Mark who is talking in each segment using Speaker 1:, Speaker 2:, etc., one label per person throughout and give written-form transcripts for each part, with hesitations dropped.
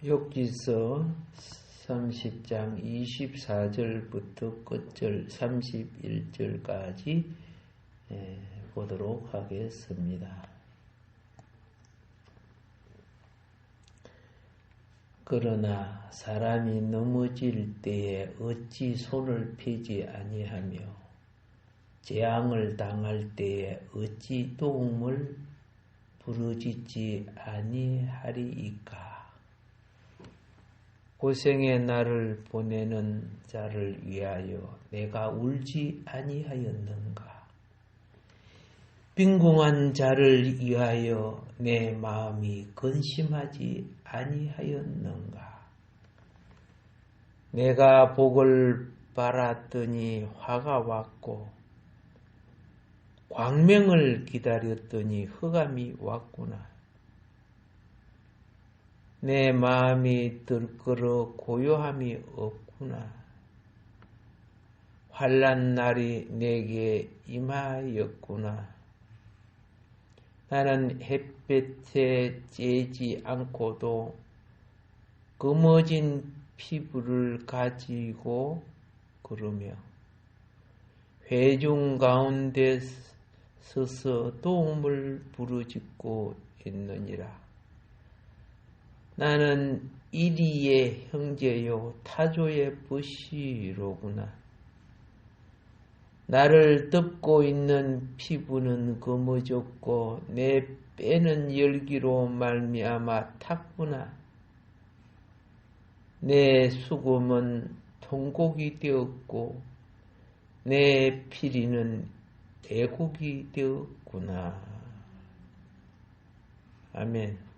Speaker 1: 욥기서 30장 24절부터 끝절 31절까지 보도록 하겠습니다. 그러나 사람이 넘어질 때에 어찌 손을 펴지 아니하며 재앙을 당할 때에 어찌 도움을 부르짖지 아니하리이까. 고생의 날을 보내는 자를 위하여 내가 울지 아니하였는가. 빈궁한 자를 위하여 내 마음이 근심하지 아니하였는가. 내가 복을 바랐더니 화가 왔고 광명을 기다렸더니 흑암이 왔구나. 내 마음이 들끓어 고요함이 없구나. 환난 날이 내게 임하였구나. 나는 햇볕에 쬐지 않고도 검어진 피부를 가지고 걸으며 회중 가운데 서서 도움을 부르짖고 있느니라. 나는 이리의 형제요 타조의 벗이로구나. 나를 덮고 있는 피부는 검어졌고 내 빼는 열기로 말미암아 탔구나. 내 수금은 통곡이 되었고 내 피리는 애곡이 되었구나. 아멘.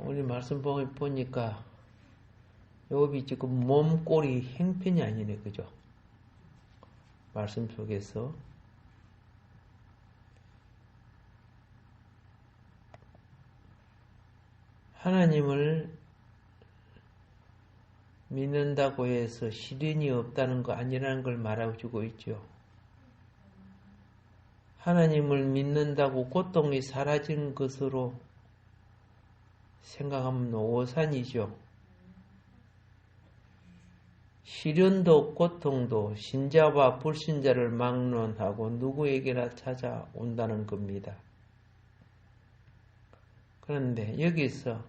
Speaker 1: 우리 말씀 보니까 욥이 지금 몸꼴이 행편이 아니네, 그죠? 말씀 속에서 하나님을 믿는다고 해서 시련이 없다는 거 아니라는 걸 말해주고 있죠. 하나님을 믿는다고 고통이 사라진 것으로 생각하면 오산이죠. 시련도 고통도 신자와 불신자를 막론하고 누구에게나 찾아온다는 겁니다. 그런데 여기서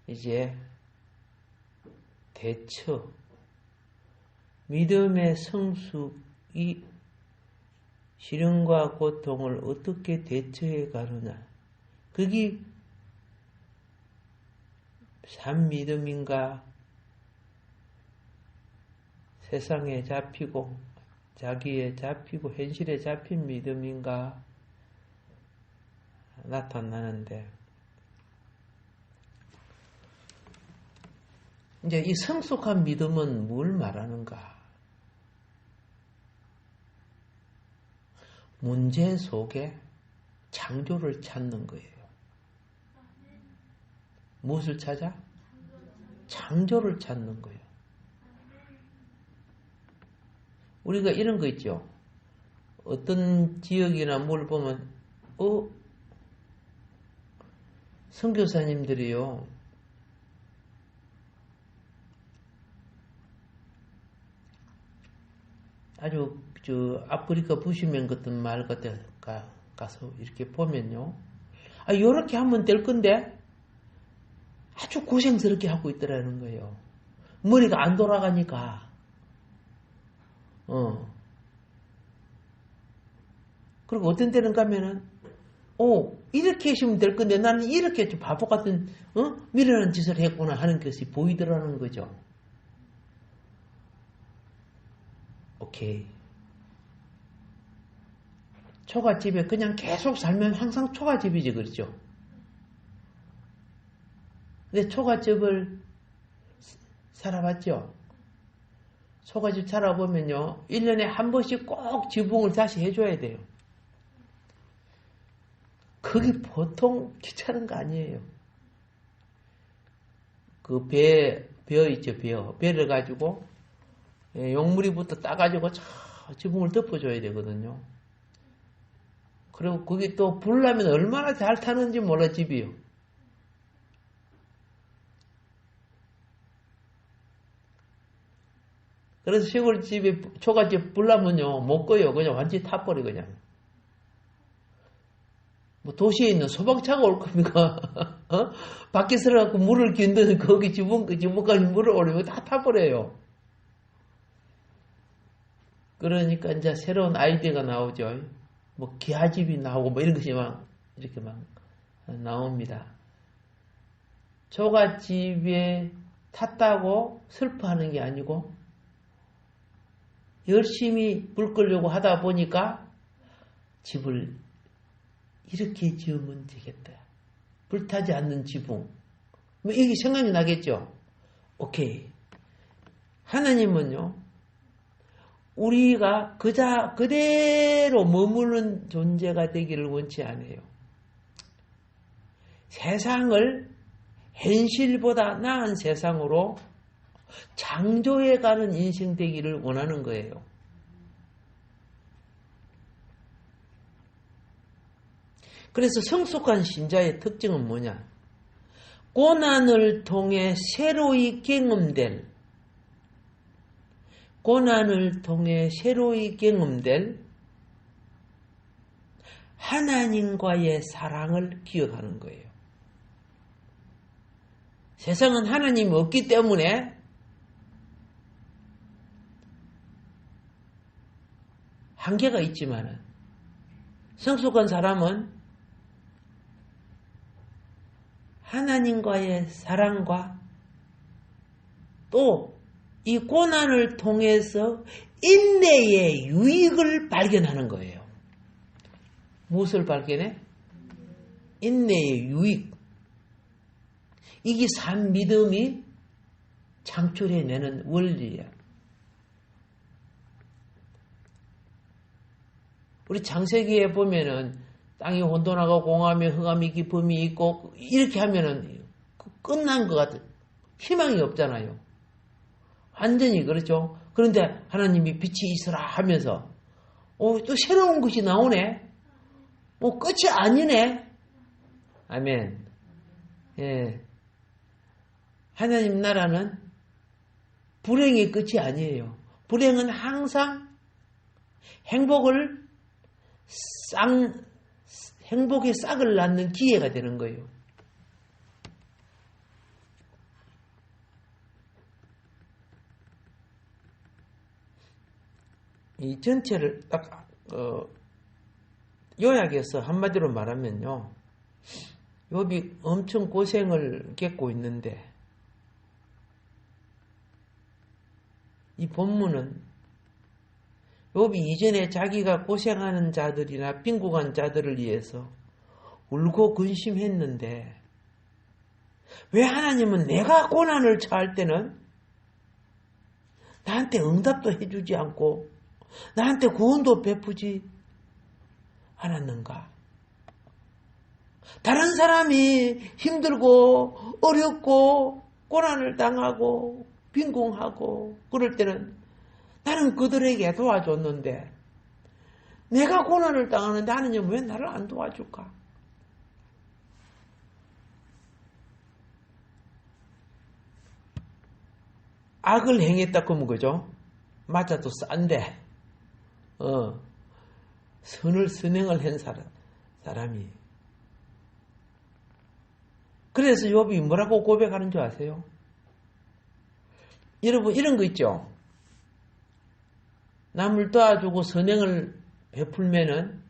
Speaker 1: 이제 대처, 믿음의 성숙이 시련과 고통을 어떻게 대처해 가느냐. 그게 산 믿음인가? 세상에 잡히고 자기에 잡히고 현실에 잡힌 믿음인가? 나타나는데 이제 이 성숙한 믿음은 뭘 말하는가? 문제 속에 창조를 찾는 거예요. 무엇을 찾아? 창조를 찾는 거예요. 우리가 이런 거 있죠. 어떤 지역이나 뭘 보면 선교사님들이요. 아주 아프리카 부시면 같은 마을 같은 가서 이렇게 보면요. 요렇게 하면 될 건데 아주 고생스럽게 하고 있더라는 거예요. 머리가 안 돌아가니까. 그리고 어떤 때는 가면은, 이렇게 하시면 될 건데 나는 이렇게 좀 바보 같은, 미련한 짓을 했구나 하는 것이 보이더라는 거죠. 오케이. 초가집에 그냥 계속 살면 항상 초가집이지, 그렇죠? 근데 초가집을 살아봤죠? 초가집 살아보면요, 1년에 한 번씩 꼭 지붕을 다시 해줘야 돼요. 그게 보통 귀찮은 거 아니에요. 그 벼 있죠, 벼를 가지고 용무리부터 따가지고 지붕을 덮어줘야 되거든요. 그리고 그게 또 불나면 얼마나 잘 타는지 몰라, 집이요. 그래서 시골집에 초가집 불나면요, 못 꺼요. 그냥 완전히 타버려, 그냥. 뭐 도시에 있는 소방차가 올 겁니까? 어? 밖에서 갖고 물을 긴더니 거기 지붕까지 물을 올리면 다 타버려요. 그러니까 이제 새로운 아이디어가 나오죠. 뭐 기아집이 나오고 뭐 이런 것이 막 이렇게 막 나옵니다. 초가집에 탔다고 슬퍼하는 게 아니고 열심히 불 끄려고 하다 보니까 집을 이렇게 지으면 되겠다. 불타지 않는 지붕. 뭐 이게 생각이 나겠죠? 오케이. 하나님은요, 우리가 그대로 머무는 존재가 되기를 원치 않아요. 세상을 현실보다 나은 세상으로 창조해가는 인생 되기를 원하는 거예요. 그래서 성숙한 신자의 특징은 뭐냐? 고난을 통해 새로이 경험될 하나님과의 사랑을 기억하는 거예요. 세상은 하나님이 없기 때문에 한계가 있지만 성숙한 사람은 하나님과의 사랑과 또 이 고난을 통해서 인내의 유익을 발견하는 거예요. 무엇을 발견해? 인내의 유익. 이게 산 믿음이 창출해내는 원리야. 우리 창세기에 보면은 땅이 혼돈하고 공함에 흑암이 깊음이 있고 이렇게 하면은 끝난 것 같아. 희망이 없잖아요. 완전히 그렇죠. 그런데 하나님이 빛이 있으라 하면서 또 새로운 것이 나오네. 끝이 아니네. 아멘. 예. 하나님 나라는 불행의 끝이 아니에요. 불행은 항상 행복의 싹을 낳는 기회가 되는 거예요. 이 전체를 딱 요약해서 한마디로 말하면요. 욥이 엄청 고생을 겪고 있는데 이 본문은 욥이 이전에 자기가 고생하는 자들이나 빈궁한 자들을 위해서 울고 근심했는데 왜 하나님은 내가 고난을 처할 때는 나한테 응답도 해주지 않고 나한테 구원도 베푸지 않았는가? 다른 사람이 힘들고 어렵고 고난을 당하고 빈궁하고 그럴 때는 나는 그들에게 도와줬는데 내가 고난을 당하는데 하나님은 왜 나를 안 도와줄까? 악을 행했다 그러면 그죠? 맞아도 싼데 선행을 한 사람이 그래서 욥이 뭐라고 고백하는 줄 아세요? 여러분 이런 거 있죠? 남을 도와주고 선행을 베풀면은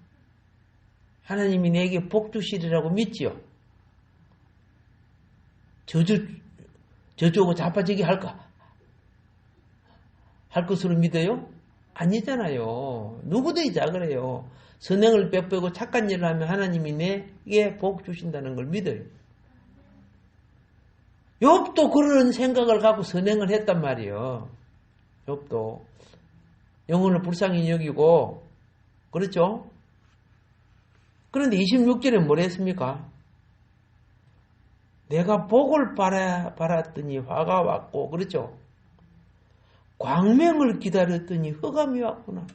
Speaker 1: 하나님이 내게 복 주시리라고 믿지요? 저주고 자빠지게 할 것으로 믿어요? 아니잖아요. 누구든지 다 그래요. 선행을 베풀고 착한 일을 하면 하나님이 내게 복 주신다는 걸 믿어요. 욥도 그런 생각을 갖고 선행을 했단 말이에요. 욥도 영혼을 불쌍히 여기고 그렇죠? 그런데 26절에 뭐라 했습니까? 내가 복을 바랐더니 화가 왔고 그렇죠? 광명을 기다렸더니 흑암이 왔구나.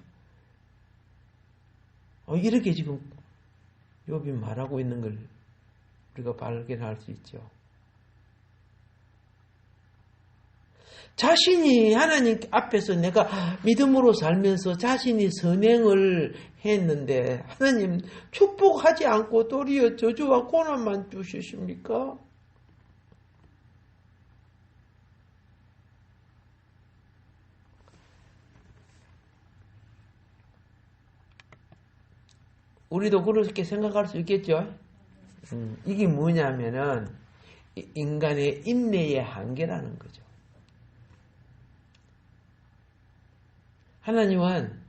Speaker 1: 이렇게 지금 욥이 말하고 있는 걸 우리가 발견할 수 있죠. 자신이 하나님 앞에서 내가 믿음으로 살면서 자신이 선행을 했는데 하나님 축복하지 않고 도리어 저주와 고난만 주시십니까? 우리도 그렇게 생각할 수 있겠죠? 이게 뭐냐면은 인간의 인내의 한계라는 거죠. 하나님은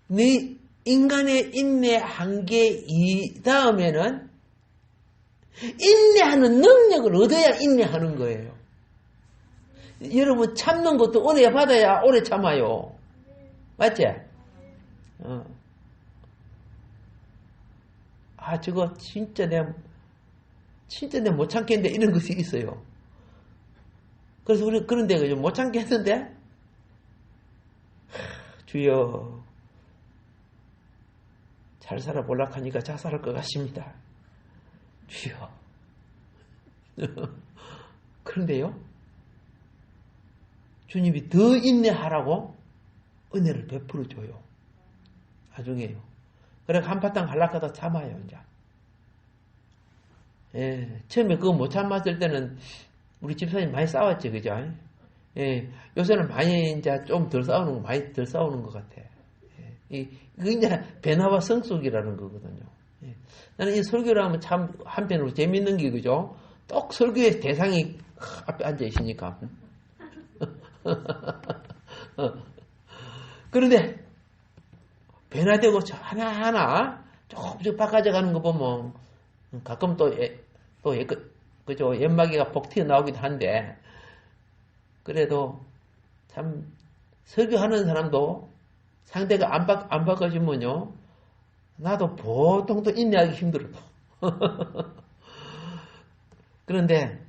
Speaker 1: 네 인간의 인내 한계 이 다음에는 인내하는 능력을 얻어야 인내하는 거예요. 여러분 참는 것도 은혜 받아야 오래 참아요. 맞지? 저거 진짜 내가 못 참겠는데 이런 것이 있어요. 그래서 우리 그런데 그죠? 못 참겠는데 주여 잘 살아보려고 하니까 자살할 것 같습니다. 주여. 그런데요, 주님이 더 인내하라고 은혜를 베풀어 줘요. 나중에요. 그래 한바탕 할락하다 참아요, 이제. 예, 처음에 그거 못 참았을 때는 우리 집사님 많이 싸웠지, 그죠? 예, 요새는 많이 이제 좀 덜 싸우는 것 같아. 예, 그게 이제 변화와 성숙이라는 거거든요. 예, 나는 이 설교를 하면 참 한편으로 재밌는 게, 그죠? 똑 설교의 대상이 앞에 앉아 있으니까. 그런데 변화되고 하나하나 조금씩 바꿔져 가는 거 보면 가끔 그죠? 연마기가 복 튀어나오기도 한데 그래도 참 설교하는 사람도 상대가 안 바꿔주면요 나도 보통 또 인내하기 힘들어. 그런데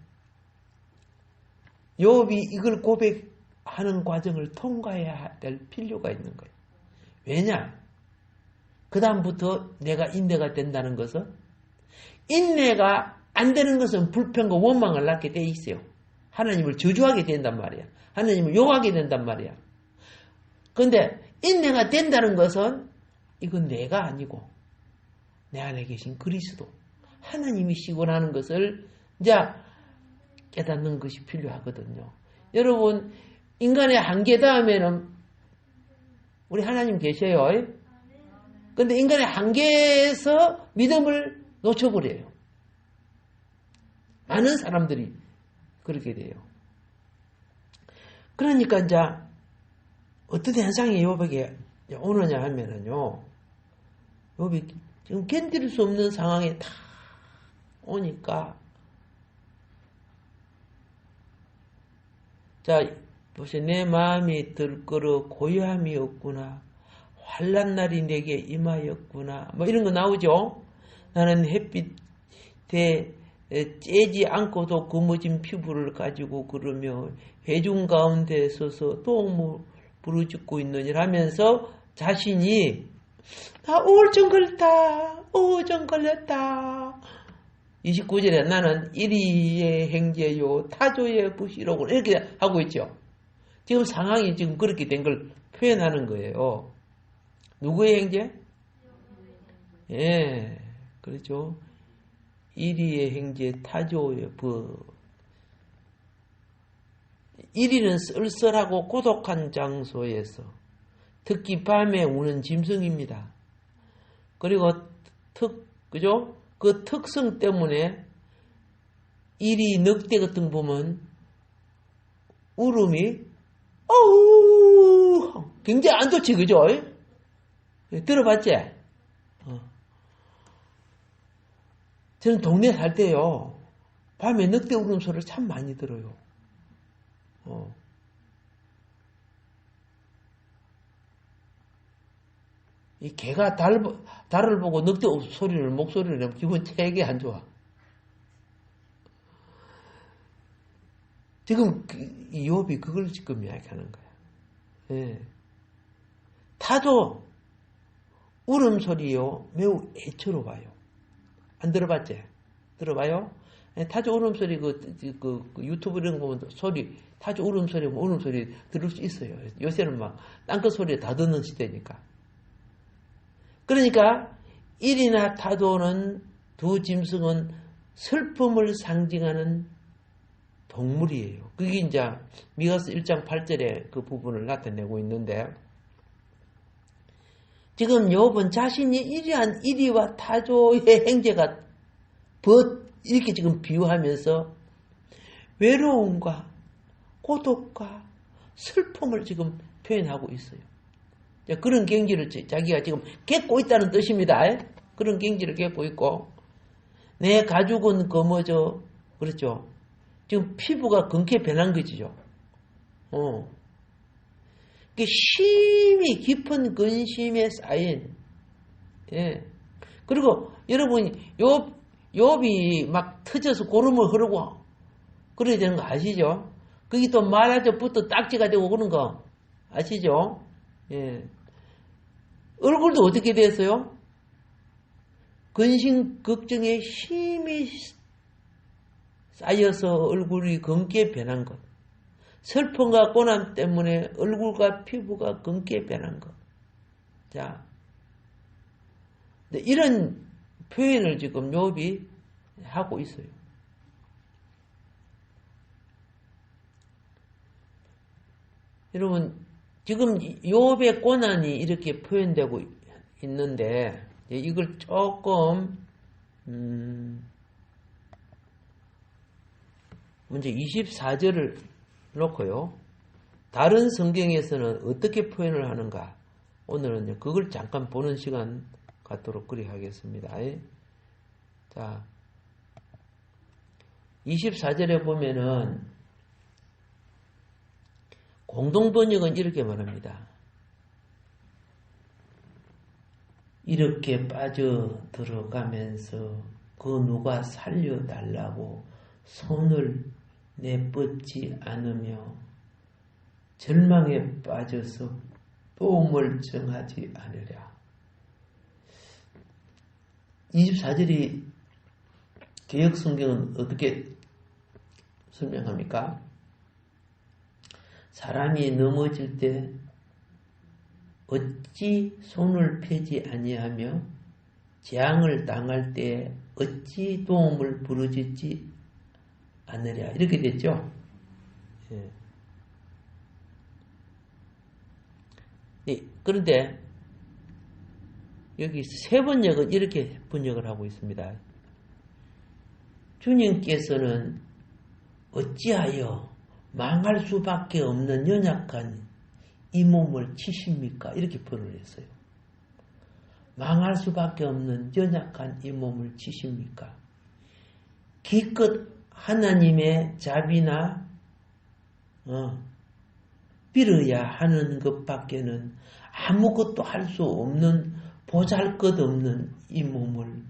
Speaker 1: 욥이 이걸 고백하는 과정을 통과해야 될 필요가 있는 거예요. 왜냐? 그 다음부터 내가 인내가 된다는 것은 인내가 안 되는 것은 불평과 원망을 낳게 돼 있어요. 하나님을 저주하게 된단 말이야. 하나님을 욕하게 된단 말이야. 그런데 인내가 된다는 것은 이건 내가 아니고 내 안에 계신 그리스도 하나님이시고라는 것을 이제 깨닫는 것이 필요하거든요. 여러분 인간의 한계 다음에는 우리 하나님 계셔요. 그런데 인간의 한계에서 믿음을 놓쳐버려요. 많은 사람들이 그렇게 돼요. 그러니까 이제 어떤 현상이 욥에게 오느냐 하면은요, 욥이 지금 견딜 수 없는 상황에 다 오니까, 자, 보세요. 내 마음이 들끓어 고요함이 없구나. 환난 날이 내게 임하였구나. 뭐 이런 거 나오죠. 나는 햇빛에 쬐지 않고도 거머진 피부를 가지고 그러며 회중 가운데 서서 또 부르짖고 있느니라 하면서 자신이 나 우울증 걸렸다. 29절에 나는 이리의 행제요 타조의 부시로고 이렇게 하고 있죠. 지금 상황이 지금 그렇게 된 걸 표현하는 거예요. 누구의 행제? 예, 그렇죠. 이리의 행제 타조의 부. 이리는 쓸쓸하고 고독한 장소에서 특히 밤에 우는 짐승입니다. 그리고 그죠? 그 특성 때문에 이리 늑대 같은 거 보면 울음이 어우 굉장히 안 좋지, 그죠? 들어봤지? 저는 동네 살 때요 밤에 늑대 울음소리를 참 많이 들어요. 이 개가 달을 보고 늑대 목소리를 내면 기분 되게 안 좋아. 지금 이 욥이 그걸 지금 이야기하는 거야. 예. 타조 울음소리요 매우 애처로워요. 안 들어봤지? 들어봐요? 타조 울음소리 그 유튜브 이런 거 보면 소리 타조 울음소리 울음소리 들을 수 있어요. 요새는 막 땅끝 소리 다 듣는 시대니까. 그러니까 일이나 타조는 두 짐승은 슬픔을 상징하는 동물이에요. 그게 이제 미가서 1장 8절에 그 부분을 나타내고 있는데 지금 욥은 자신이 이러한 이리와 타조의 행제가 이렇게 지금 비유하면서 외로움과 고독과 슬픔을 지금 표현하고 있어요. 그런 경지를 자기가 지금 겪고 있다는 뜻입니다. 그런 경지를 겪고 있고 내 가죽은 검어져 그렇죠. 지금 피부가 검게 변한 거지요. 심히 깊은 근심에 쌓인 그리고 여러분 욥이 막 터져서 고름을 흐르고 그래야 되는 거 아시죠? 그게 또 말하자부터 딱지가 되고 그런 거 아시죠? 얼굴도 어떻게 됐어요? 근심 걱정에 힘이 쌓여서 얼굴이 검게 변한 것. 슬픔과 고난 때문에 얼굴과 피부가 검게 변한 것. 자, 이런 표현을 지금 욥이 하고 있어요. 여러분, 지금 욥의 고난이 이렇게 표현되고 있는데 이걸 조금 먼저 24절을 놓고요. 다른 성경에서는 어떻게 표현을 하는가? 오늘은 그걸 잠깐 보는 시간 갖도록 그리 하겠습니다. 자, 24절에 보면은 공동번역은 이렇게 말합니다. 이렇게 빠져 들어가면서 그 누가 살려달라고 손을 내뻗지 않으며 절망에 빠져서 도움을 청하지 않으랴. 24절이 개역성경은 어떻게 설명합니까? 사람이 넘어질 때 어찌 손을 펴지 아니하며 재앙을 당할 때 어찌 도움을 부르짖지 않으랴. 이렇게 됐죠. 그런데 여기 세 번역은 이렇게 번역을 하고 있습니다. 주님께서는 어찌하여 망할 수밖에 없는 연약한 이 몸을 치십니까? 이렇게 표현을 했어요. 망할 수밖에 없는 연약한 이 몸을 치십니까? 기껏 하나님의 자비나 빌어야 하는 것밖에는 아무것도 할 수 없는 보잘것없는 이 몸을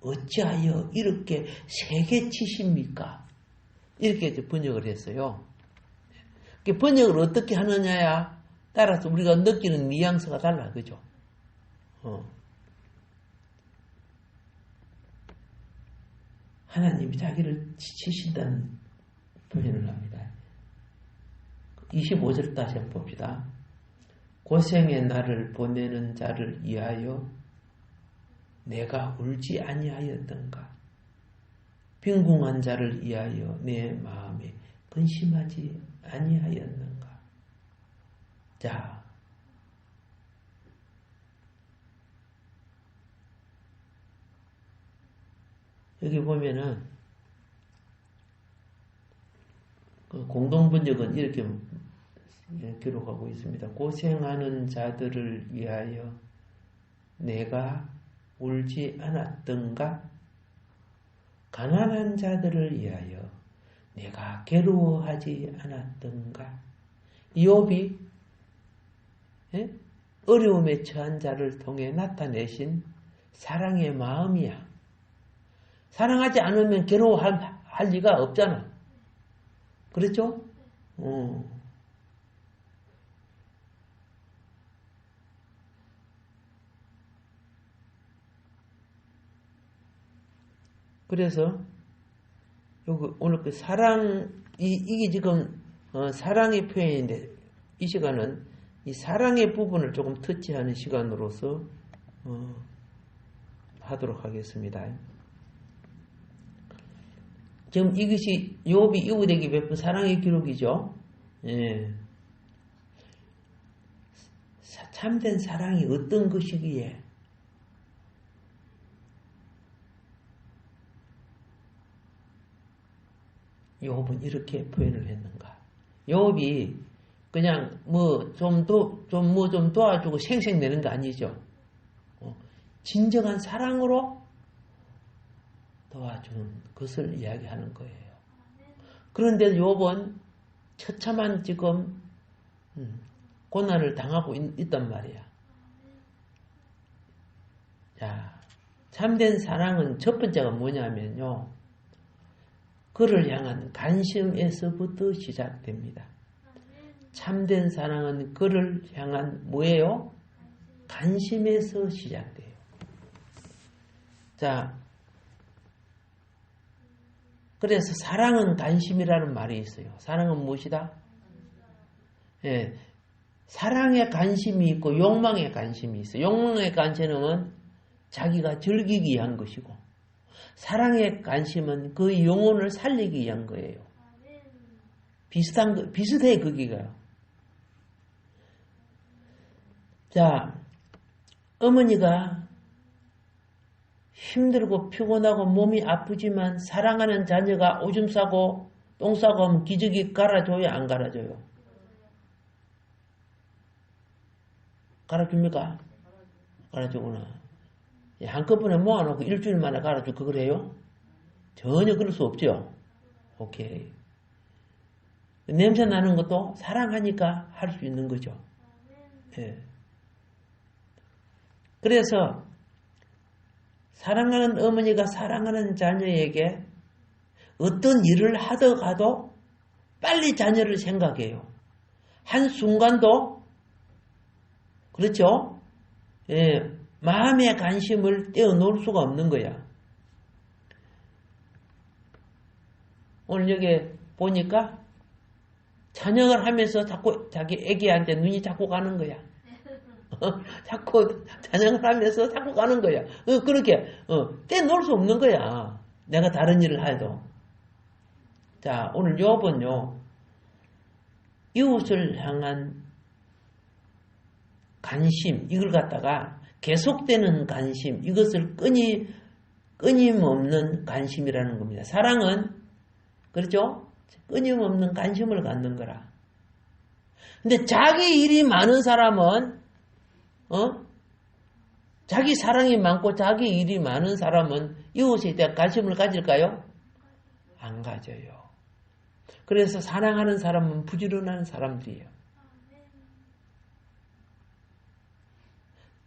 Speaker 1: 어찌하여 이렇게 세게 치십니까? 이렇게 번역을 했어요. 번역을 어떻게 하느냐야 따라서 우리가 느끼는 뉘앙스가 달라, 그죠? 하나님이 자기를 치신다는 표현을 합니다. 25절 다시 한번 봅시다. 고생의 날을 보내는 자를 위하여 내가 울지 아니하였던가? 빈궁한 자를 위하여 내 마음에 근심하지 아니하였는가? 자, 여기 보면은 그 공동번역은 이렇게 기록하고 있습니다. 고생하는 자들을 위하여 내가 울지 않았던가? 가난한 자들을 위하여 내가 괴로워하지 않았던가? 욥이 어려움에 처한 자를 통해 나타내신 사랑의 마음이야. 사랑하지 않으면 괴로워할 리가 없잖아. 그렇죠? 그래서 여기 오늘 그 사랑 이게 지금 사랑의 표현인데 이 시간은 이 사랑의 부분을 조금 터치하는 시간으로서 하도록 하겠습니다. 지금 이것이 욥이 이후되기 베푼 사랑의 기록이죠. 예. 참된 사랑이 어떤 것이기에 욥은 이렇게 표현을 했는가? 욥이 그냥 좀 도와주고 생색내는 거 아니죠. 진정한 사랑으로 도와주는 것을 이야기하는 거예요. 그런데 욥은 처참한 지금 고난을 당하고 있단 말이야. 자, 참된 사랑은 첫 번째가 뭐냐면요. 그를 향한 관심에서부터 시작됩니다. 참된 사랑은 그를 향한 뭐예요? 관심에서 시작돼요. 자, 그래서 사랑은 관심이라는 말이 있어요. 사랑은 무엇이다? 예, 사랑에 관심이 있고 욕망에 관심이 있어요. 욕망의 관심은 자기가 즐기기 위한 것이고 사랑의 관심은 그 영혼을 살리기 위한 거예요. 비슷해 거기가요. 자, 어머니가 힘들고 피곤하고 몸이 아프지만 사랑하는 자녀가 오줌 싸고 똥 싸고 하면 기저귀 갈아줘요? 안 갈아줘요? 갈아줍니까? 갈아주구나. 한꺼번에 모아놓고 일주일 만에 갈아주고 그래요? 전혀 그럴 수 없죠. 오케이. 냄새 나는 것도 사랑하니까 할 수 있는 거죠. 예. 그래서 사랑하는 어머니가 사랑하는 자녀에게 어떤 일을 하더라도 빨리 자녀를 생각해요. 한순간도 그렇죠? 예, 마음의 관심을 떼어놓을 수가 없는 거야. 오늘 여기 보니까 찬양을 하면서 자꾸 자기 애기한테 눈이 자꾸 가는 거야. 자꾸 찬양을 하면서 자꾸 가는 거야. 그렇게 떼놓을 수 없는 거야. 내가 다른 일을 해도. 자, 오늘 욥은요. 이웃을 향한 관심, 이걸 갖다가 계속되는 관심, 이것을 끊임없는 관심이라는 겁니다. 사랑은 그렇죠? 끊임없는 관심을 갖는 거라. 근데 자기 일이 많은 사람은 자기 사랑이 많고 자기 일이 많은 사람은 이웃에 대한 관심을 가질까요? 안 가져요. 그래서 사랑하는 사람은 부지런한 사람들이에요.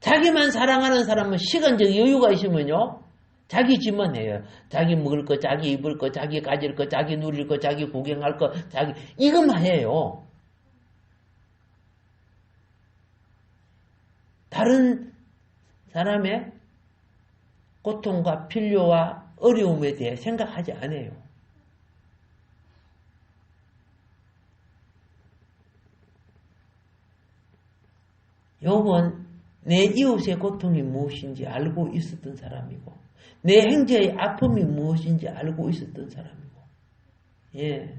Speaker 1: 자기만 사랑하는 사람은 시간적 여유가 있으면요. 자기 집만 해요. 자기 먹을 거, 자기 입을 거, 자기 가질 거, 자기 누릴 거, 자기 구경할 거, 자기 이것만 해요. 다른 사람의 고통과 필요와 어려움에 대해 생각하지 않아요. 욥은 내 이웃의 고통이 무엇인지 알고 있었던 사람이고 내 형제의 아픔이 무엇인지 알고 있었던 사람이고 예.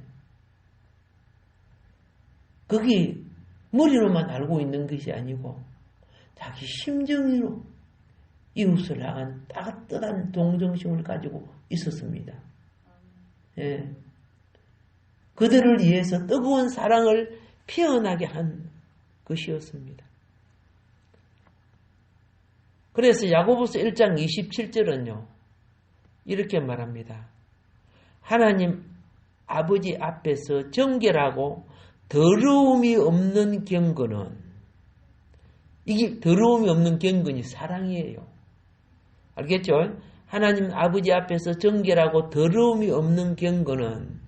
Speaker 1: 거기 머리로만 알고 있는 것이 아니고 자기 심정으로 이웃을 향한 따뜻한 동정심을 가지고 있었습니다. 예. 그들을 위해서 뜨거운 사랑을 피어나게 한 것이었습니다. 그래서 야고보서 1장 27절은요. 이렇게 말합니다. 하나님 아버지 앞에서 정결하고 더러움이 없는 경건은 이게 더러움이 없는 경건이 사랑이에요. 알겠죠? 하나님 아버지 앞에서 정결하고 더러움이 없는 경건은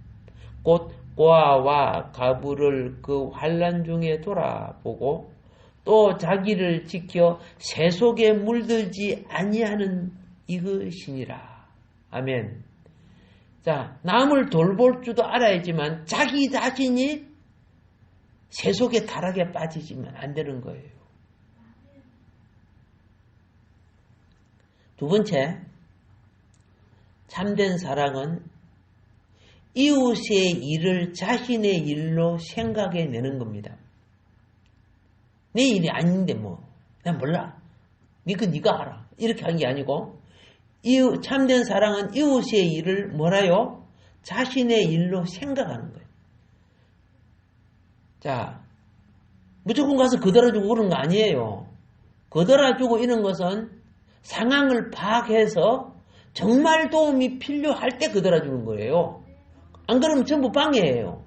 Speaker 1: 곧 고아와 가부를 그 환난 중에 돌아보고 또 자기를 지켜 새 속에 물들지 아니하는 이것이니라. 아멘. 자, 남을 돌볼 줄도 알아야지만 자기 자신이 세속의 타락에 빠지지면 안 되는 거예요. 두 번째, 참된 사랑은 이웃의 일을 자신의 일로 생각해내는 겁니다. 내 일이 아닌데 난 몰라. 네가 알아. 이렇게 한 게 아니고 참된 사랑은 이웃의 일을 뭐라요? 자신의 일로 생각하는 거예요. 자, 무조건 가서 거들어주고 그런 거 아니에요. 거들어주고 이런 것은 상황을 파악해서 정말 도움이 필요할 때 거들어주는 거예요. 안 그러면 전부 방해예요.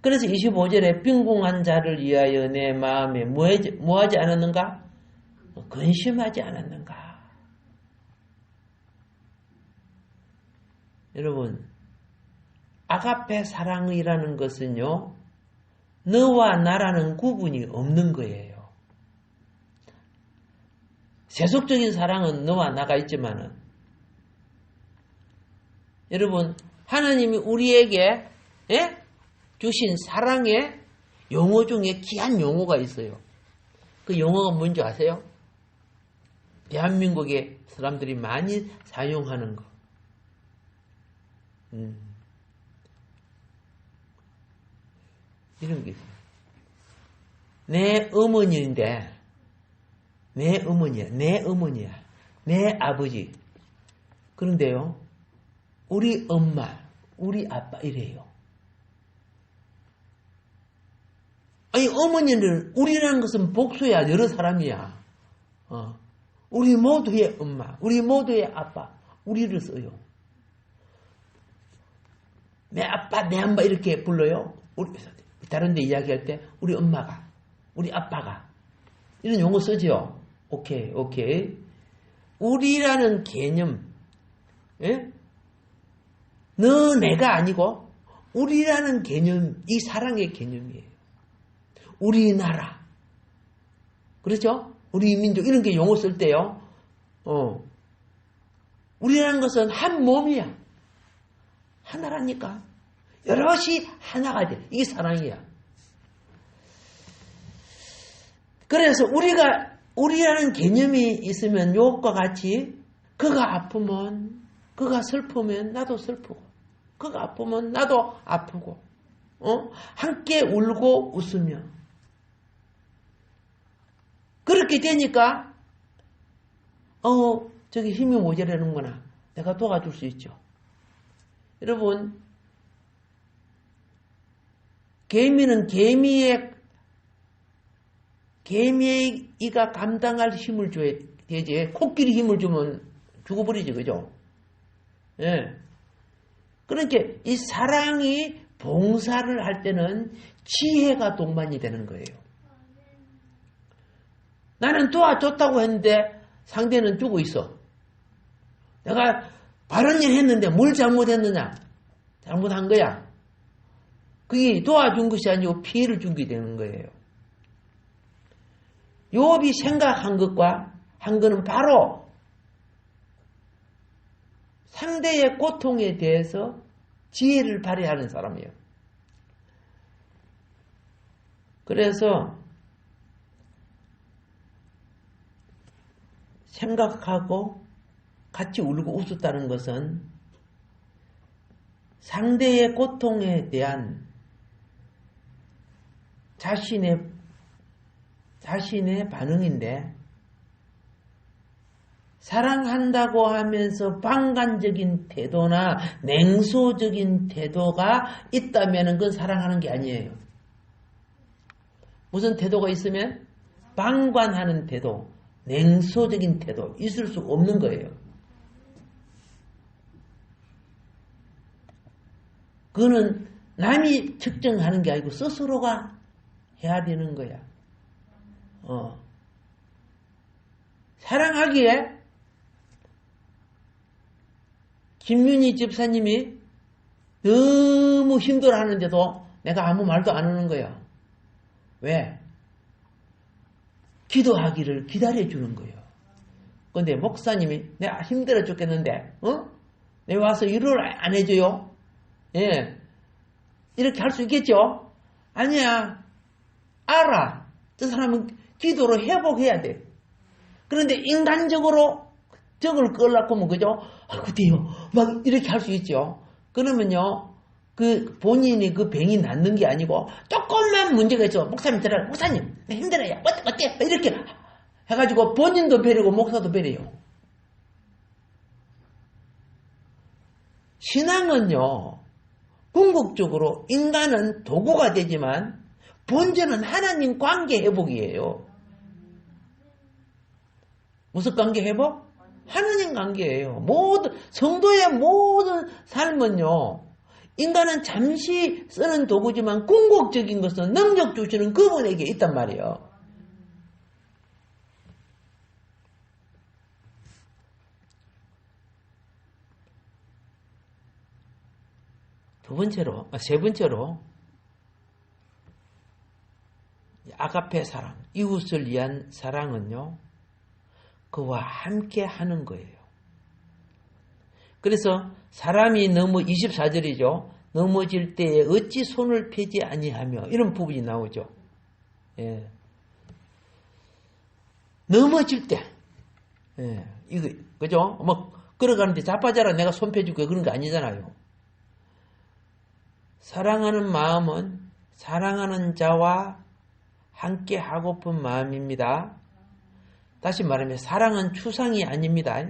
Speaker 1: 그래서 25절에 빈궁한 자를 위하여 내 마음에 뭐하지 않았는가? 근심하지 않았는가? 여러분, 아가페 사랑이라는 것은요, 너와 나라는 구분이 없는 거예요. 세속적인 사랑은 너와 나가 있지만은, 여러분, 하나님이 우리에게 주신 사랑의 용어 중에 귀한 용어가 있어요. 그 용어가 뭔지 아세요? 대한민국의 사람들이 많이 사용하는 거. 이런 게 있어요. 내 어머니인데, 내 어머니야, 내 아버지. 그런데요, 우리 엄마, 우리 아빠 이래요. 아니, 어머니는, 우리라는 것은 복수야, 여러 사람이야. 우리 모두의 엄마, 우리 모두의 아빠, 우리를 써요. 내 아빠, 내 엄마 이렇게 불러요. 다른 데 이야기할 때, 우리 엄마가, 우리 아빠가. 이런 용어 쓰죠. 오케이. 우리라는 개념, 너, 내가 아니고, 우리라는 개념, 이 사랑의 개념이에요. 우리나라. 그렇죠? 우리 민족, 이런 게 용어 쓸 때요. 우리라는 것은 한 몸이야. 하나라니까. 여럿이 하나가 돼. 이게 사랑이야. 그래서 우리라는 개념이 있으면 요것과 같이, 그가 아프면, 그가 슬프면 나도 슬프고, 그가 아프면 나도 아프고, 함께 울고 웃으며. 그렇게 되니까, 저기 힘이 모자라는구나. 내가 도와줄 수 있죠. 여러분, 개미는 개미가 감당할 힘을 줘야 되지. 코끼리 힘을 주면 죽어버리지, 그죠? 예. 그러니까 이 사랑이 봉사를 할 때는 지혜가 동반이 되는 거예요. 나는 도와줬다고 했는데 상대는 주고 있어. 내가 바른 일 했는데 뭘 잘못했느냐? 잘못한 거야. 그게 도와준 것이 아니고 피해를 준 게 되는 거예요. 욥이 생각한 것과 한 거는 바로 상대의 고통에 대해서 지혜를 발휘하는 사람이에요. 그래서 생각하고 같이 울고 웃었다는 것은 상대의 고통에 대한 자신의 반응인데, 사랑한다고 하면서 방관적인 태도나 냉소적인 태도가 있다면 그건 사랑하는 게 아니에요. 무슨 태도가 있으면 방관하는 태도, 냉소적인 태도 있을 수 없는 거예요. 그거는 남이 측정하는 게 아니고 스스로가 해야 되는 거야. 사랑하기에 김윤희 집사님이 너무 힘들어 하는데도 내가 아무 말도 안 하는 거야. 왜? 기도하기를 기다려주는 거예요. 근데 목사님이 내가 힘들어 죽겠는데, 내가 와서 위로를 안 해줘요? 예. 이렇게 할 수 있겠죠? 아니야. 알아. 저 사람은 기도로 회복해야 돼. 그런데 인간적으로 적을 끌라고 하면, 그죠? 아이고, 돼요. 막 이렇게 할 수 있죠. 그러면요, 그 본인이 그 병이 낫는 게 아니고, 조금만 문제가 있어. 목사님 들어라. 목사님, 나 힘들어요. 어때? 이렇게 해가지고 본인도 배리고 목사도 배려요. 신앙은요, 궁극적으로 인간은 도구가 되지만 본질은 하나님 관계 회복이에요. 무슨 관계 회복? 하나님 관계예요. 모든 성도의 모든 삶은요, 인간은 잠시 쓰는 도구지만 궁극적인 것은 능력 주시는 그분에게 있단 말이에요. 세 번째로, 아가페 사랑, 이웃을 위한 사랑은요, 그와 함께 하는 거예요. 그래서 사람이 24절이죠. 넘어질 때에 어찌 손을 펴지 아니하며, 이런 부분이 나오죠. 예. 넘어질 때, 예. 이거, 그죠? 걸어가는데 자빠져라 내가 손 펴줄게 그런 거 아니잖아요. 사랑하는 마음은 사랑하는 자와 함께 하고픈 마음입니다. 다시 말하면 사랑은 추상이 아닙니다.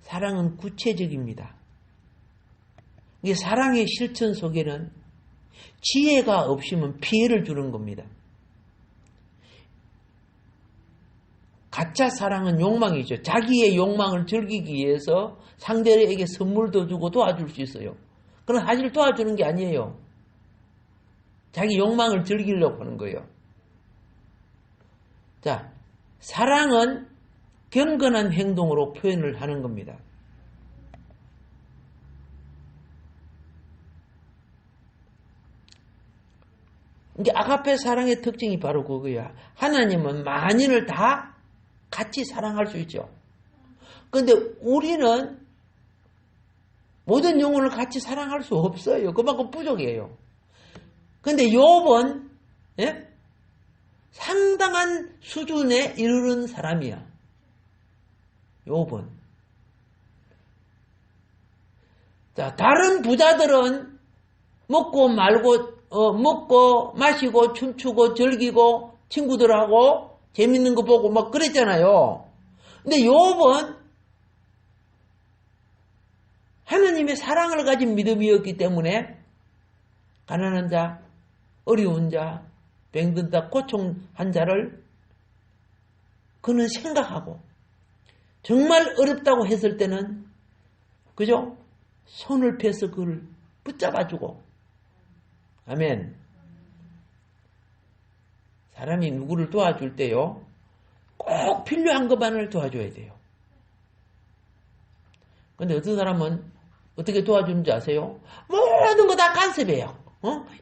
Speaker 1: 사랑은 구체적입니다. 이게 사랑의 실천 속에는 지혜가 없으면 피해를 주는 겁니다. 가짜 사랑은 욕망이죠. 자기의 욕망을 즐기기 위해서 상대에게 선물도 주고 도와줄 수 있어요. 그건 사실 도와주는 게 아니에요. 자기 욕망을 즐기려고 하는 거예요. 자, 사랑은 경건한 행동으로 표현을 하는 겁니다. 이게 아가페 사랑의 특징이 바로 그거야. 하나님은 만인을 다 같이 사랑할 수 있죠. 그런데 우리는 모든 영혼을 같이 사랑할 수 없어요. 그만큼 부족해요. 근데 욥은 예? 상당한 수준에 이르는 사람이야. 욥은. 자, 다른 부자들은 먹고 마시고 춤추고 즐기고 친구들하고 재밌는 거 보고 막 그랬잖아요. 근데 욥은 하나님의 사랑을 가진 믿음이었기 때문에 가난한 자, 어려운 자, 병든 자, 고통한 자를 그는 생각하고 정말 어렵다고 했을 때는 그죠? 손을 펴서 그를 붙잡아주고 아멘. 사람이 누구를 도와줄 때요 꼭 필요한 것만을 도와줘야 돼요. 근데 어떤 사람은 어떻게 도와주는지 아세요? 모든 거 다 간섭해요.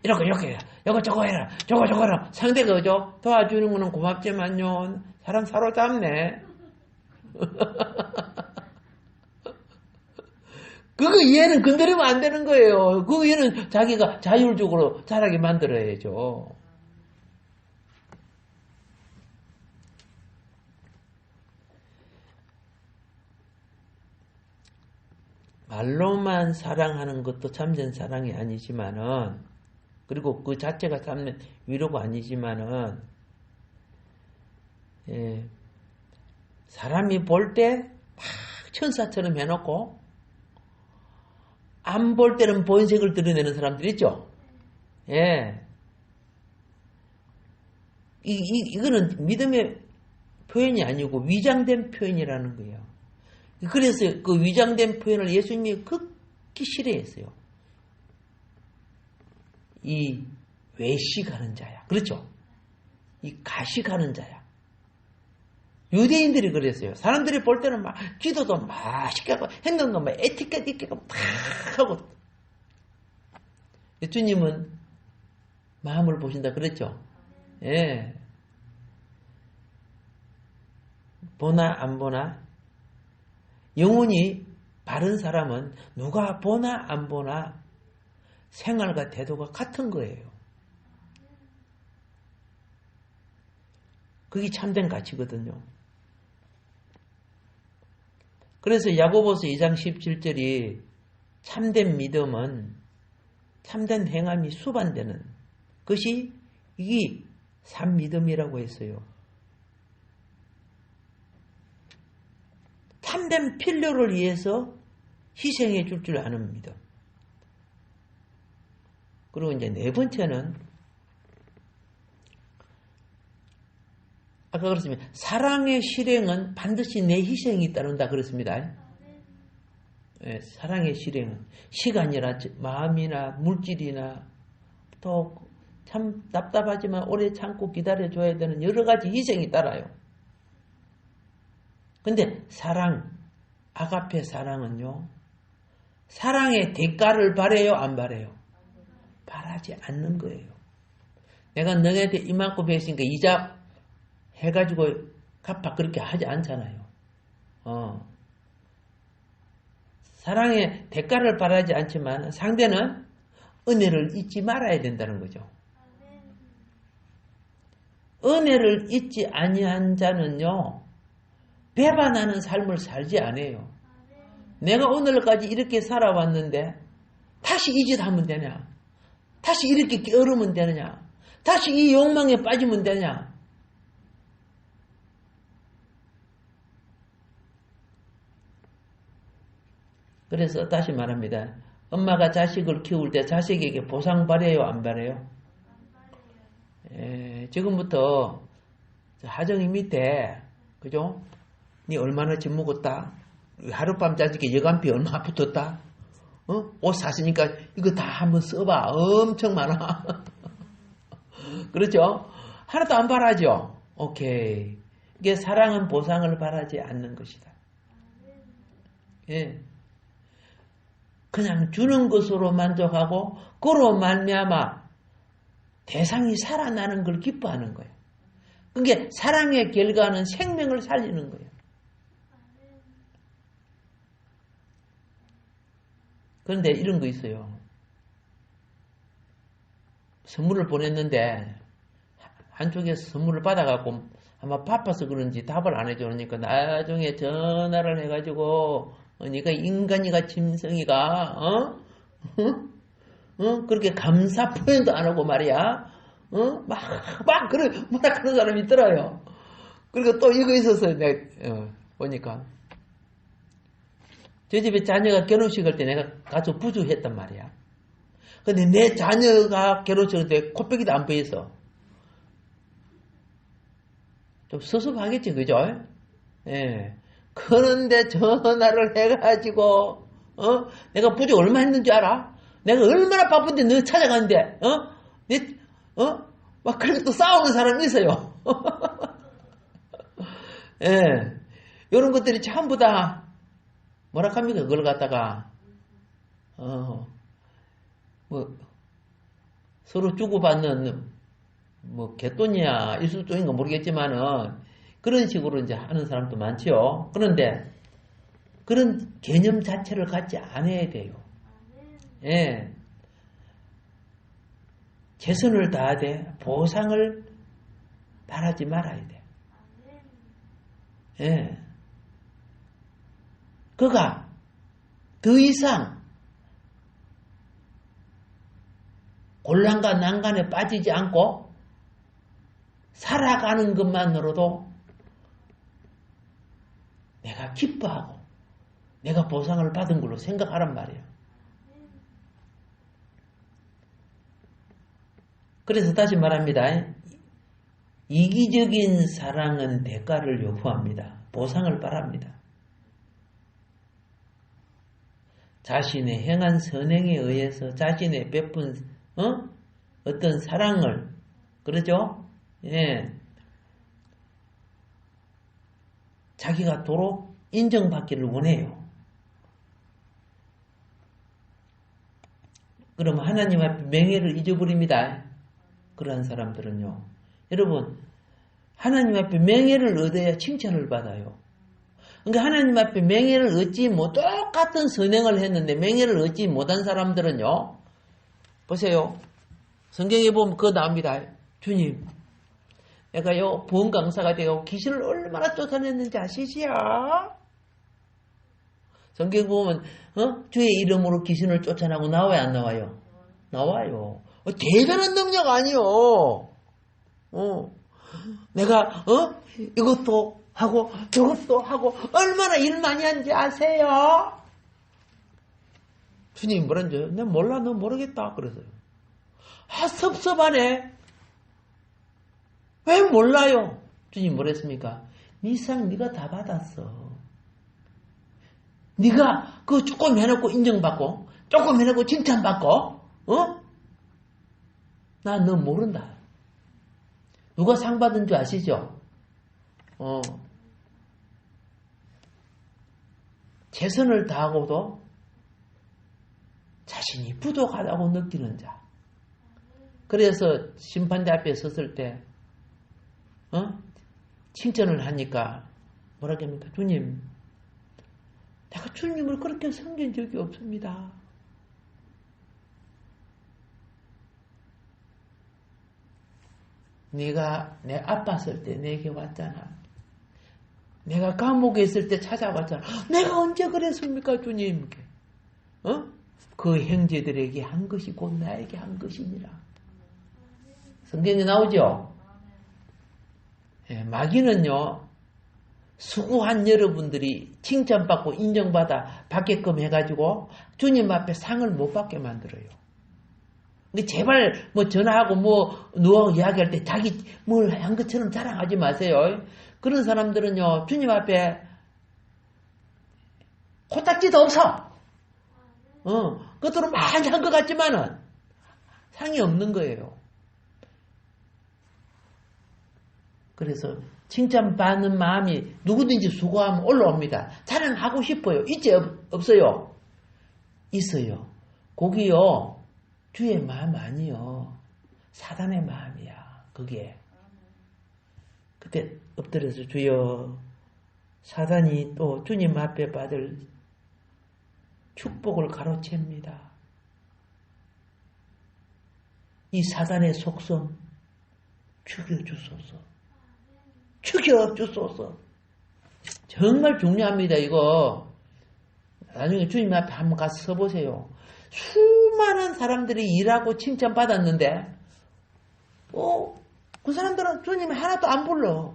Speaker 1: 이렇게 해라. 이거 저거 해라. 저거 해라. 상대가 그죠? 도와주는 거는 고맙지만요. 사람 사로잡네. 그거 얘는 건드리면 안 되는 거예요. 그거 얘는 자기가 자율적으로 자라게 만들어야죠. 말로만 사랑하는 것도 참된 사랑이 아니지만은, 그리고 그 자체가 참된 위로가 아니지만은, 예, 사람이 볼 때 막 천사처럼 해놓고, 안 볼 때는 본색을 드러내는 사람들 있죠? 예. 이거는 믿음의 표현이 아니고 위장된 표현이라는 거예요. 그래서 그 위장된 표현을 예수님이 극히 싫어했어요. 이 외식하는 자야. 그렇죠? 이 가식하는 자야. 유대인들이 그랬어요. 사람들이 볼 때는 막 기도도 맛있게 하고 행동도 막 에티켓 있게 막 하고. 예수님은 마음을 보신다 그랬죠? 예. 보나 안 보나? 영혼이 바른 사람은 누가 보나 안 보나 생활과 태도가 같은 거예요. 그게 참된 가치거든요. 그래서 야고보서 2장 17절이 참된 믿음은 참된 행함이 수반되는 것이 이게 참믿음이라고 했어요. 참된 필요를 위해서 희생해 줄 줄 아는 믿음. 그리고 이제 네 번째는 아까 그랬습니다. 사랑의 실행은 반드시 내 희생이 따른다 그랬습니다. 네, 사랑의 실행은 시간이나 마음이나 물질이나 또 참 답답하지만 오래 참고 기다려줘야 되는 여러 가지 희생이 따라요. 근데 사랑, 아가페 사랑은요. 사랑의 대가를 바래요? 안 바래요? 바라지 않는 거예요. 내가 너네한테 이만큼 했으니까 이자 해가지고 갚아 그렇게 하지 않잖아요. 사랑의 대가를 바라지 않지만 상대는 은혜를 잊지 말아야 된다는 거죠. 은혜를 잊지 아니한 자는요. 배반하는 삶을 살지 않아요. 내가 오늘까지 이렇게 살아왔는데 다시 이 짓 하면 되냐? 다시 이렇게 게으르면 되느냐? 다시 이 욕망에 빠지면 되냐? 그래서 다시 말합니다. 엄마가 자식을 키울 때 자식에게 보상 바래요? 안 바래요? 지금부터 하정이 밑에 그죠? 니 얼마나 집 먹었다? 하룻밤 자식에 여간비 얼마 붙었다? 옷 샀으니까 이거 다 한번 써봐. 엄청 많아. 그렇죠? 하나도 안 바라죠? 오케이. 이게 사랑은 보상을 바라지 않는 것이다. 예. 그냥 주는 것으로 만족하고 그로 말미암아 대상이 살아나는 걸 기뻐하는 거예요. 그게 사랑의 결과는 생명을 살리는 거예요. 그런데 이런 거 있어요. 선물을 보냈는데 한쪽에서 선물을 받아갖고 아마 바빠서 그런지 답을 안 해주니까 나중에 전화를 해가지고 네가 인간이가 짐승이가 그렇게 감사 표현도 안 하고 말이야 막 그래 뭐라 그런 사람이 있더라요. 그리고 또 이거 있었어요. 내가 보니까 저 집에 자녀가 결혼식 할 때 내가 가서 부주했단 말이야. 근데 내 자녀가 결혼식 할 때 코빼기도 안 보였어. 좀 섭섭하겠지, 그죠? 예. 그런데 전화를 해가지고, 내가 부주 얼마 했는 줄 알아? 내가 얼마나 바쁜데 너 찾아갔는데, 막 그렇게 또 싸우는 사람이 있어요. 예. 이런 것들이 전부 다, 뭐라 합니까? 그걸 갖다가, 서로 주고받는, 개돈이야, 일수종인가 모르겠지만은, 그런 식으로 이제 하는 사람도 많죠. 그런데, 그런 개념 자체를 갖지 않아야 돼요. 예. 최선을 다하되 보상을 바라지 말아야 돼. 예. 그가 더 이상 곤란과 난간에 빠지지 않고 살아가는 것만으로도 내가 기뻐하고 내가 보상을 받은 걸로 생각하란 말이에요. 그래서 다시 말합니다. 이기적인 사랑은 대가를 요구합니다. 보상을 바랍니다. 자신의 행한 선행에 의해서 자신의 베푼 어떤 사랑을 그러죠? 예. 자기가 도로 인정받기를 원해요. 그럼 하나님 앞에 명예를 잊어버립니다. 그러한 사람들은요. 여러분 하나님 앞에 명예를 얻어야 칭찬을 받아요. 그러니까 하나님 앞에 명예를 얻지 똑같은 선행을 했는데 명예를 얻지 못한 사람들은요. 보세요. 성경에 보면 그거 나옵니다. 주님, 내가요 보험 강사가 되고 귀신을 얼마나 쫓아냈는지 아시지요? 성경 보면 주의 이름으로 귀신을 쫓아내고 나와요, 안 나와요? 나와요. 대단한 능력 아니요. 내가 이것도 하고 저것도 하고 얼마나 일 많이 한지 아세요? 주님 뭐란지 내가 몰라, 너 모르겠다 그래서요. 섭섭하네. 왜 몰라요? 주님 뭐랬습니까? 네 상 네가 다 받았어. 네가 그거 조금 해놓고 인정받고 조금 해놓고 칭찬받고 나 너 모른다. 누가 상 받은 줄 아시죠? 최선을 다하고도 자신이 부족하다고 느끼는 자. 그래서 심판대 앞에 섰을 때 칭찬을 하니까 뭐라고 합니까? 주님, 내가 주님을 그렇게 섬긴 적이 없습니다. 네가 내 아팠을 때 내게 왔잖아. 내가 감옥에 있을 때 찾아왔잖아. 내가 언제 그랬습니까, 주님? 그 형제들에게 한 것이 곧 나에게 한 것이니라. 성경에 나오죠? 예, 마귀는요, 수고한 여러분들이 칭찬받고 인정받아 받게끔 해가지고 주님 앞에 상을 못 받게 만들어요. 근데 제발 전화하고 누워 이야기할 때 자기 뭘 한 것처럼 자랑하지 마세요. 그런 사람들은요, 주님 앞에 코딱지도 없어. 그것들은 많이 한 것 같지만은 상이 없는 거예요. 그래서 칭찬받는 마음이 누구든지 수고하면 올라옵니다. 자랑하고 싶어요. 있지 없어요? 있어요. 거기요, 주의 마음 아니요, 사단의 마음이야. 그게. 그때 엎드려서 주여, 사단이 또 주님 앞에 받을 축복을 가로챕니다. 이 사단의 속성 죽여주소서. 죽여주소서. 정말 중요합니다. 이거 나중에 주님 앞에 한번 가서 서보세요. 수많은 사람들이 일하고 칭찬받았는데 그 사람들은 주님이 하나도 안 불러.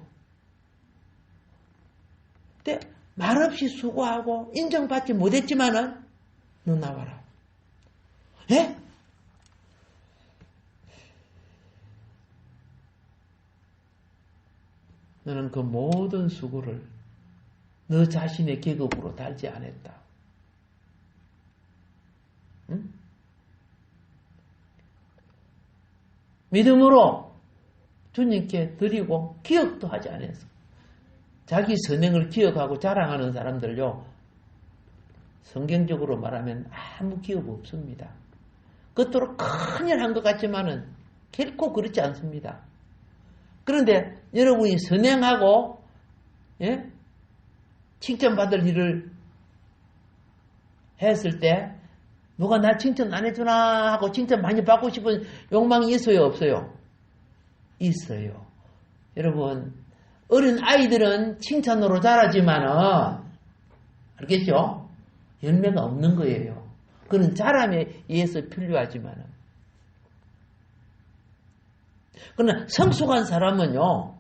Speaker 1: 근데 말없이 수고하고 인정받지 못했지만은 너 나와라. 예? 너는 그 모든 수고를 너 자신의 계급으로 달지 않았다. 응? 믿음으로 주님께 드리고 기억도 하지 않았어. 자기 선행을 기억하고 자랑하는 사람들요, 성경적으로 말하면 아무 기억 없습니다. 그것도 큰일 한 것 같지만은 결코 그렇지 않습니다. 그런데 여러분이 선행하고 칭찬받을 일을 했을 때 누가 나 칭찬 안 해주나 하고 칭찬 많이 받고 싶은 욕망이 있어요, 없어요? 있어요. 여러분, 어린 아이들은 칭찬으로 자라지만은, 알겠죠? 열매가 없는 거예요. 그는 자람에 의해서 필요하지만은. 그러나 성숙한 사람은요,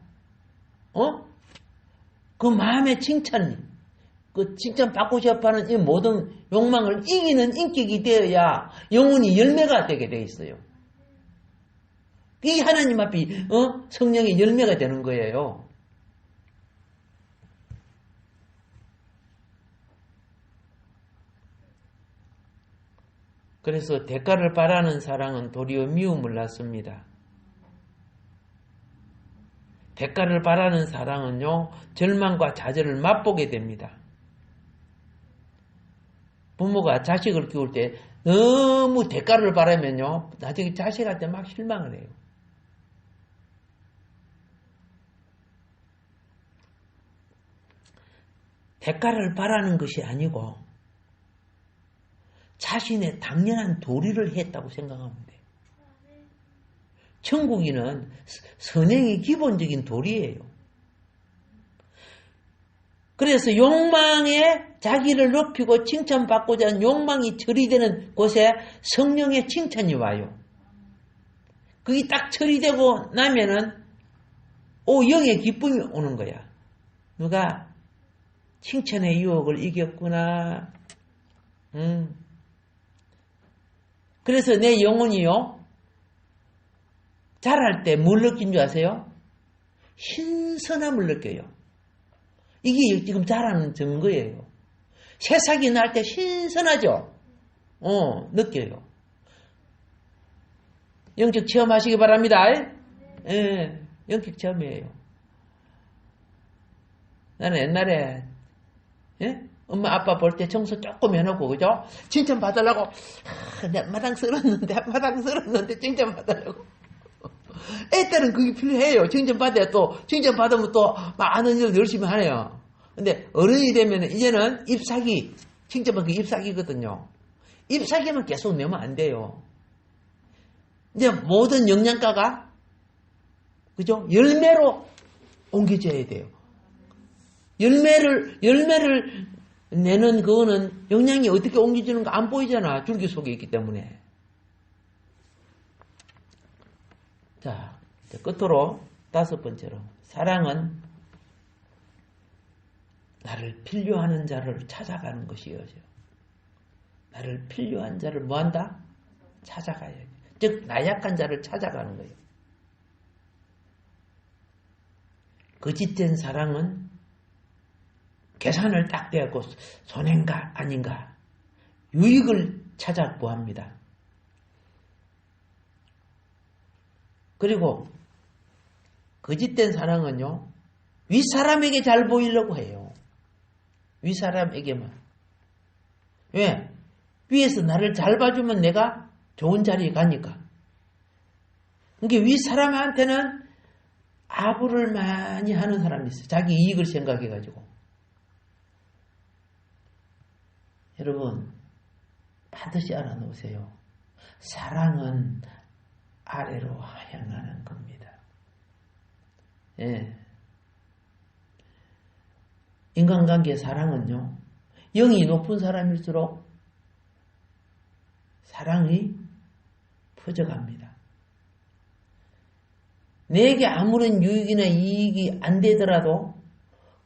Speaker 1: 그 마음의 칭찬, 그 칭찬 받고 싶어하는 이 모든 욕망을 이기는 인격이 되어야 영혼이 열매가 되게 돼 있어요. 이게 하나님 앞에 성령의 열매가 되는 거예요. 그래서 대가를 바라는 사랑은 도리어 미움을 낳습니다. 대가를 바라는 사랑은요, 절망과 좌절을 맛보게 됩니다. 부모가 자식을 키울 때 너무 대가를 바라면요, 나중에 자식한테 막 실망을 해요. 대가를 바라는 것이 아니고 자신의 당연한 도리를 했다고 생각하면 돼요. 천국인은 선행이 기본적인 도리예요. 그래서 욕망에 자기를 높이고 칭찬받고자 하는 욕망이 처리되는 곳에 성령의 칭찬이 와요. 그게 딱 처리되고 나면은 영의 기쁨이 오는 거야. 누가 칭찬의 유혹을 이겼구나. 그래서 내 영혼이요. 자랄 때 뭘 느낀 줄 아세요? 신선함을 느껴요. 이게 지금 자라는 증거예요. 새싹이 날 때 신선하죠? 느껴요. 영적 체험하시기 바랍니다. 예, 영적 체험이에요. 나는 옛날에, 엄마, 아빠 볼 때 청소 조금 해놓고, 그죠? 칭찬 받으려고, 내 마당 쓸었는데, 칭찬 받으려고. 애 때는 그게 필요해요. 칭찬 받아야 또, 칭찬 받으면 또, 많은 일을 열심히 하네요. 근데 어른이 되면 이제는 잎사귀, 칭찬받기 잎사귀거든요. 잎사귀만 계속 내면 안 돼요. 이제 모든 영양가가, 그죠? 열매로 옮겨져야 돼요. 열매를 내는 그거는 영양이 어떻게 옮겨지는 거 안 보이잖아. 줄기 속에 있기 때문에. 자, 끝으로 5번째로. 사랑은 나를 필요하는 자를 찾아가는 것이어죠. 나를 필요한 자를 뭐한다? 찾아가야죠. 즉, 나약한 자를 찾아가는 거예요. 거짓된 사랑은 계산을 딱 대고 손해인가 아닌가 유익을 찾아 구합니다. 그리고 거짓된 사랑은요. 윗사람에게 잘 보이려고 해요. 윗사람에게만. 왜? 위에서 나를 잘 봐주면 내가 좋은 자리에 가니까. 그러니까 윗사람한테는 아부를 많이 하는 사람이 있어요. 자기 이익을 생각해가지고. 여러분 반드시 알아놓으세요. 사랑은 아래로 향하는 겁니다. 예. 인간관계의 사랑은요. 영이 높은 사람일수록 사랑이 퍼져갑니다. 내게 아무런 유익이나 이익이 안 되더라도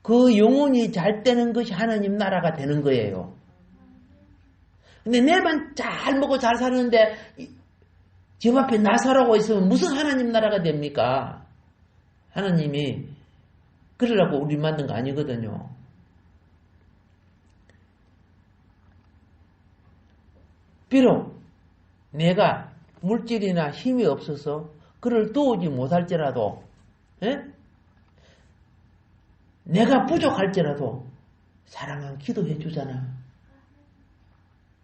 Speaker 1: 그 영혼이 잘 되는 것이 하나님 나라가 되는 거예요. 근데 내만 잘 먹고 잘 사는데 집 앞에 나사라고 있으면 무슨 하나님 나라가 됩니까? 하나님이 그러려고 우리 만든 거 아니거든요. 비록 내가 물질이나 힘이 없어서 그를 도우지 못할지라도 내가 부족할지라도 사랑은 기도해 주잖아.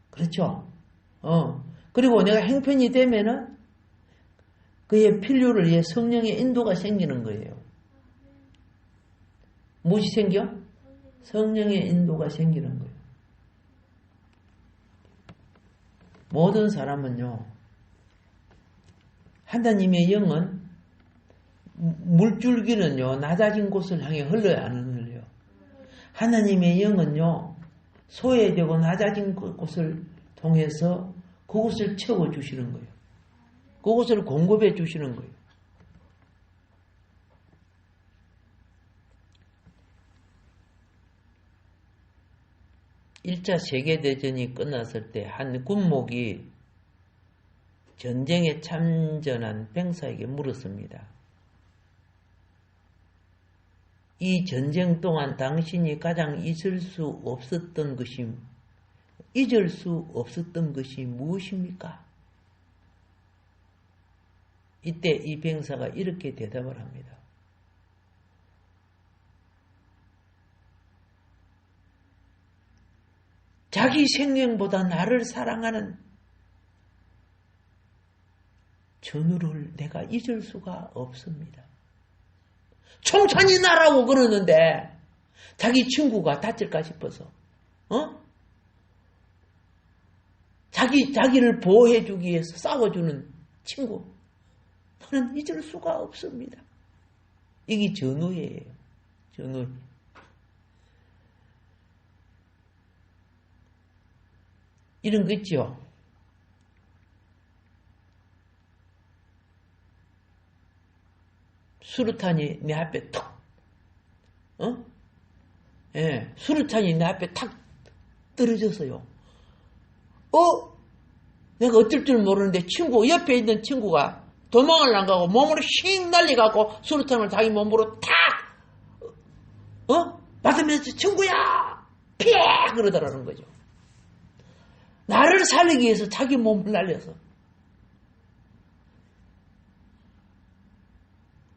Speaker 1: 그렇죠? 그리고 내가 형편이 되면은 그의 필요를 위해 성령의 인도가 생기는 거예요. 무엇이 생겨? 성령의 인도가 생기는 거예요. 모든 사람은요, 하나님의 영은 물줄기는요, 낮아진 곳을 향해 흘러야 안 흘려요. 하나님의 영은요, 소외되고 낮아진 곳을 통해서 그곳을 채워주시는 거예요. 그곳을 공급해 주시는 거예요. (1차) 세계대전이 끝났을 때 한 군목이 전쟁에 참전한 병사에게 물었습니다. 이 전쟁 동안 당신이 가장 잊을 수 없었던 것이 무엇입니까? 이때 이 병사가 이렇게 대답을 합니다. 자기 생명보다 나를 사랑하는 전우를 내가 잊을 수가 없습니다. 총찬이 나라고 그러는데 자기 친구가 다칠까 싶어서, 자기를 보호해주기 위해서 싸워주는 친구. 나는 잊을 수가 없습니다. 이게 전우예요. 전우. 이런 거 있죠. 수류탄이 내 앞에 턱, 예, 수류탄이 내 앞에 탁 떨어졌어요. 내가 어쩔 줄 모르는데 옆에 있는 친구가 도망을 안 가고 몸으로 휙 날려가고 수류탄을 자기 몸으로 탁, 맞으면서 친구야! 피해! 그러더라는 거죠. 나를 살리기 위해서 자기 몸을 날려서.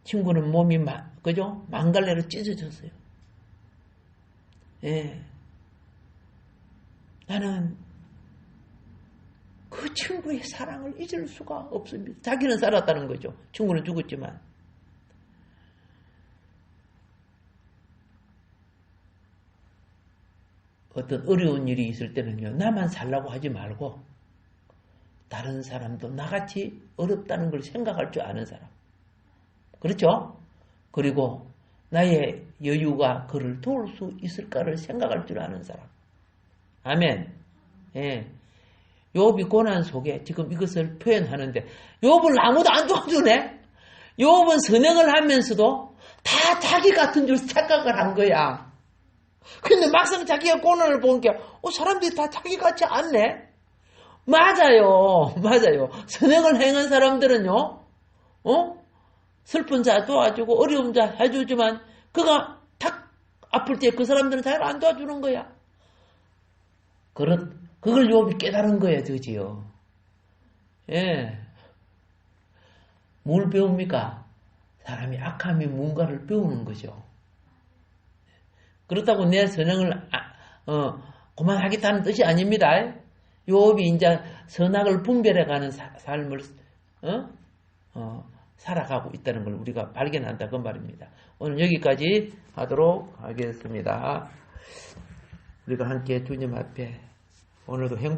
Speaker 1: 친구는 몸이 그죠? 망갈래로 찢어졌어요. 예. 나는 그 친구의 사랑을 잊을 수가 없습니다. 자기는 살았다는 거죠. 친구는 죽었지만. 어떤 어려운 일이 있을 때는요, 나만 살라고 하지 말고 다른 사람도 나같이 어렵다는 걸 생각할 줄 아는 사람. 그렇죠? 그리고 나의 여유가 그를 도울 수 있을까를 생각할 줄 아는 사람. 아멘. 예. 욥이 고난 속에 지금 이것을 표현하는데, 욥을 아무도 안 도와주네? 욥은 선행을 하면서도 다 자기 같은 줄 착각을 한 거야. 근데 막상 자기가 고난을 보니까 사람들이 다 자기 같지 않네? 맞아요. 선행을 행한 사람들은요, 슬픈 자 도와주고 어려운 자 해주지만 그가 탁 아플 때 그 사람들은 잘 안 도와주는 거야. 그걸 욥이 깨달은 거예요, 드디어. 예. 뭘 배웁니까? 사람이 악함이 뭔가를 배우는 거죠. 그렇다고 내 선행을 그만하겠다는 뜻이 아닙니다. 욥이 이제 선악을 분별해가는 삶을 살아가고 있다는 걸 우리가 발견한다 그 말입니다. 오늘 여기까지 하도록 하겠습니다. 우리가 함께 주님 앞에 오늘도